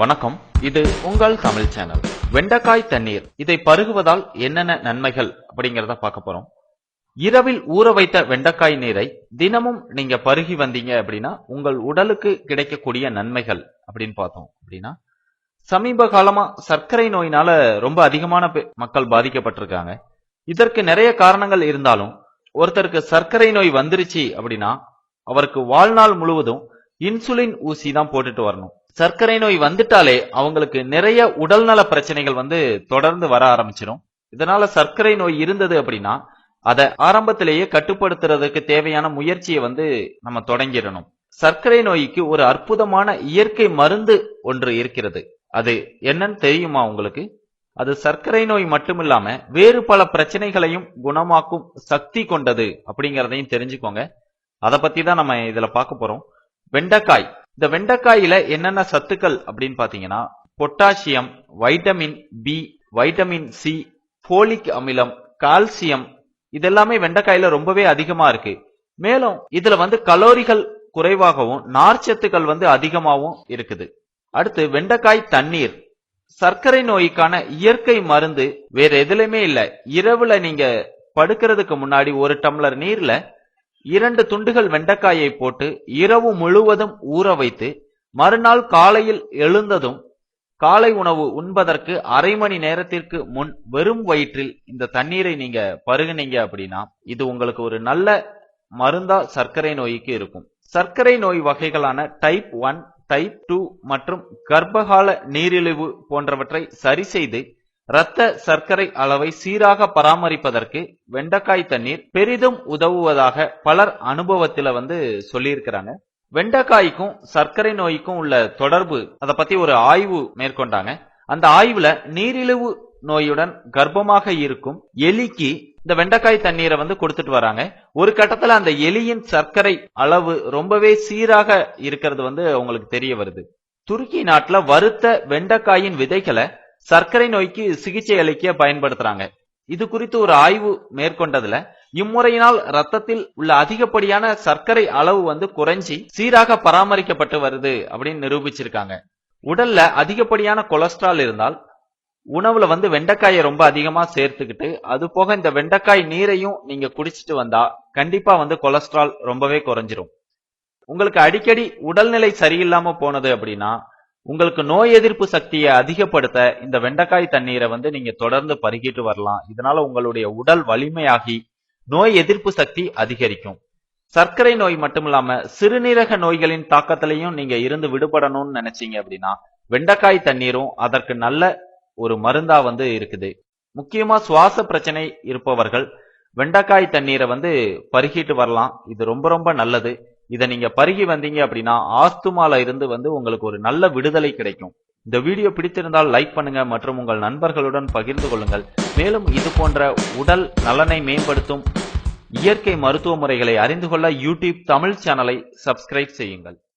வணக்கம். இது உங்கள் தமிழ் சேனல். வெண்டைக்காய் தண்ணீர் இதை பருகுவதால் என்னென்ன நன்மைகள் அப்படிங்கறத பார்க்க போறோம். இரவில் ஊற வைத்த வெண்டைக்காய் நீரை தினமும் நீங்க பருகி வந்தீங்க அப்படின்னா உங்கள் உடலுக்கு கிடைக்கக்கூடிய நன்மைகள் அப்படின்னு பார்த்தோம் அப்படின்னா, சமீப காலமா சர்க்கரை நோயினால ரொம்ப அதிகமான மக்கள் பாதிக்கப்பட்டிருக்காங்க. இதற்கு நிறைய காரணங்கள் இருந்தாலும் ஒருத்தருக்கு சர்க்கரை நோய் வந்துருச்சு அப்படின்னா அவருக்கு வாழ்நாள் முழுவதும் இன்சுலின் ஊசி தான் போட்டுட்டு வரணும். சர்க்கரை நோய் வந்துட்டாலே அவங்களுக்கு நிறைய உடல்நல பிரச்சனைகள் தொடர்ந்து வர ஆரம்பிச்சிடும். இதனால சர்க்கரை நோய் இருந்தது அப்படின்னா அதை ஆரம்பத்திலேயே கட்டுப்படுத்துறதுக்கு தேவையான முயற்சியை நம்ம தொடங்கிடணும். சர்க்கரை நோய்க்கு ஒரு அற்புதமான இயற்கை மருந்து ஒன்று இருக்கிறது. அது என்னன்னு தெரியுமா உங்களுக்கு? அது சர்க்கரை நோய் மட்டுமில்லாம வேறு பல பிரச்சனைகளையும் குணமாக்கும் சக்தி கொண்டது அப்படிங்கறதையும் தெரிஞ்சுக்கோங்க. அதை பத்தி தான் நம்ம இதுல பார்க்க போறோம். வெண்டைக்காய். இந்த வெண்டைக்காயில என்னென்ன சத்துக்கள் அப்படின்னு பாத்தீங்கன்னா, potassium, vitamin B, vitamin C, folic அமிலம், கால்சியம் இதெல்லாமே வெண்டைக்காயில ரொம்பவே அதிகமா இருக்கு. மேலும் இதுல கலோரிகள் குறைவாகவும் நார்ச்சத்துக்கள் அதிகமாகவும் இருக்குது. அடுத்து வெண்டைக்காய் தண்ணீர். சர்க்கரை நோய்க்கான இயற்கை மருந்து வேற எதுலையுமே இல்ல. இரவுல நீங்க படுக்கிறதுக்கு முன்னாடி ஒரு டம்ளர் நீர்ல 2 துண்டுகள் வெண்டைக்காயை போட்டு இரவு முழுவதும் ஊற வைத்து மறுநாள் காலையில் எழுந்ததும் காலை உணவு உண்பதற்கு அரை மணி நேரத்திற்கு முன் வெறும் வயிற்றில் இந்த தண்ணீரை நீங்க பருகுனீங்க அப்படின்னா இது உங்களுக்கு ஒரு நல்ல மருந்தா சர்க்கரை நோய்க்கு இருக்கும். சர்க்கரை நோய் வகைகளான டைப் 1, டைப் 2 மற்றும் கர்ப்பகால நீரிழிவு போன்றவற்றை சரி செய்து இரத்த சர்க்கரை அளவை சீராக பராமரிப்பதற்கு வெண்டைக்காய் தண்ணீர் பெரிதும் உதவுவதாக பலர் அனுபவத்தில சொல்லியிருக்கிறாங்க. வெண்டைக்காய்க்கும் சர்க்கரை நோய்க்கும் உள்ள தொடர்பு அதை பத்தி ஒரு ஆய்வு மேற்கொண்டாங்க. அந்த ஆய்வுல நீரிழிவு நோயுடன் கர்ப்பமாக இருக்கும் எலிக்கு இந்த வெண்டைக்காய் தண்ணீரை கொடுத்துட்டு வராங்க. ஒரு கட்டத்துல அந்த எலியின் சர்க்கரை அளவு ரொம்பவே சீராக இருக்கிறது உங்களுக்கு தெரிய வருது. துருக்கி நாட்டுல வறுத்த வெண்டைக்காயின் விதைகளை சர்க்கரை நோய்க்கு சிகிச்சை அளிக்க பயன்படுத்துறாங்க. இது குறித்து ஒரு ஆய்வு மேற்கொண்டதுல இம்முறையினால் ரத்தத்தில் உள்ள அதிகப்படியான சர்க்கரை அளவு குறைஞ்சி சீராக பராமரிக்கப்பட்டு வருது அப்படின்னு நிரூபிச்சிருக்காங்க. உடல்ல அதிகப்படியான கொலஸ்ட்ரால் இருந்தால் உணவுல வெண்டைக்காயை ரொம்ப அதிகமா சேர்த்துக்கிட்டு அது போக இந்த வெண்டைக்காய் நீரையும் நீங்க குடிச்சிட்டு வந்தா கண்டிப்பா கொலஸ்ட்ரால் ரொம்பவே குறைஞ்சிரும். உங்களுக்கு அடிக்கடி உடல்நிலை சரியில்லாம போனது அப்படின்னா உங்களுக்கு நோய் எதிர்ப்பு சக்தியை அதிகப்படுத்த இந்த வெண்டைக்காய் தண்ணீரை நீங்க தொடர்ந்து பருகிட்டு வரலாம். இதனால உங்களுடைய உடல் வலிமையாகி நோய் எதிர்ப்பு சக்தி அதிகரிக்கும். சர்க்கரை நோய் மட்டுமில்லாம சிறுநீரக நோய்களின் தாக்கத்திலையும் நீங்க இருந்து விடுபடணும்னு நினைச்சீங்க அப்படின்னா வெண்டைக்காய் தண்ணீரும் அதற்கு நல்ல ஒரு மருந்தா இருக்குது. முக்கியமா சுவாச பிரச்சனை இருப்பவர்கள் வெண்டைக்காய் தண்ணீரை பருகிட்டு வரலாம். இது ரொம்ப ரொம்ப நல்லது. இதை நீங்க பருகி வந்தீங்க அப்படின்னா ஆஸ்துமால இருந்து உங்களுக்கு ஒரு நல்ல விடுதலை கிடைக்கும். இந்த வீடியோ பிடித்திருந்தால் லைக் பண்ணுங்க மற்றும் உங்கள் நண்பர்களுடன் பகிர்ந்து கொள்ளுங்கள். மேலும் இது போன்ற உடல் நலனை மேம்படுத்தும் இயற்கை மருத்துவ முறைகளை அறிந்து கொள்ள யூடியூப் தமிழ் சேனலை சப்ஸ்கிரைப் செய்யுங்கள்.